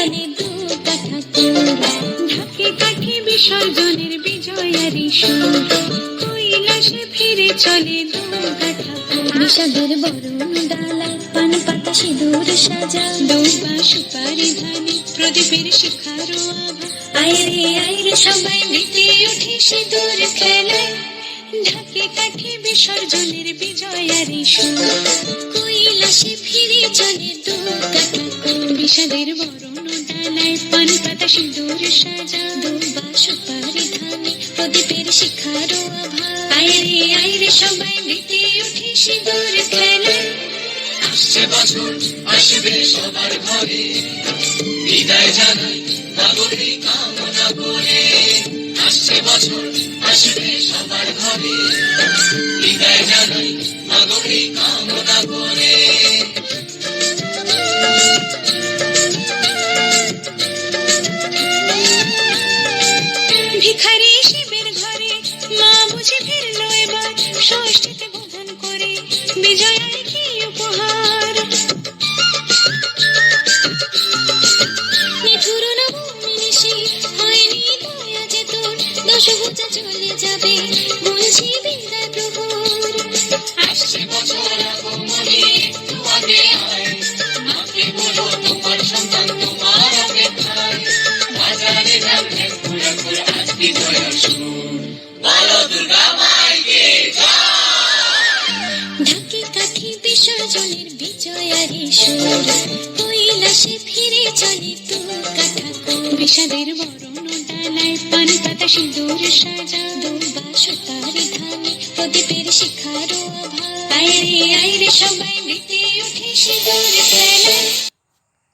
চলে দু কাঠা কুল। ঢাকে কাঠে বিসর্জনের বিজয়ারি সুর, কৈলাসে ফিরে চলে দু কাঠা কুল। বিষাদের বরণ ডালায় পান পাতা সিঁদুর সাজা, দৌবা সুপারি ধানে প্রদীপের শিখারো আভা। আইরে সবাই মেতে উঠে সিঁদুর খেলায়, ঢাকে কাঠে বিসর্জনের বিজয়ারি সুর, কৈলাসে ফিরে চলে দু কাঠা কুল। বিষাদের বরণ ডালায় পান পাতা সিঁদুর সাজা, দৌবা সুপারি ধানে প্রদীপের শিখারো আভা। আইরে সবাই মেতে উঠে সিঁদুর খেলায়। আসছে বছর আসবে সবার ঘরে, বিদায় জানাই নাগরিক কামনা করে। আসছে বছর আসবে সবার ঘরে, বিদায় জানাই নাগরিক কামনা করে। ভিখারি শিবের ঘরে মা বুঝে ফিরলো এবার, ষষ্ঠীতে বোধন করে বিজয়ার কি উপহার। নিঠুর নবমী নিশি হয়নি দয়া যে তোর, দশভুজা চলে যাবে বলছি বিদায় প্রহর। আসছে বছর আগমনে একটু আগে আয়, মাকে বলো তোমার সন্তান তোমার অপেক্ষায়। বাজারে নামে ঘুরে ঘুরে আজ বিজয়ার সুর, বলো দুর্গা মাইকে জয়। ঢাকে কাঠে বিসর্জনের বিজয়ারি সুর, কৈলাসে ফিরে চলে দু কাঠা কুল। বিষাদের বরণ ডালায় পান পাতা সিঁদুর সাজা, দৌবা সুপারি ধানে প্রদীপের শিখারো আভা। আইরে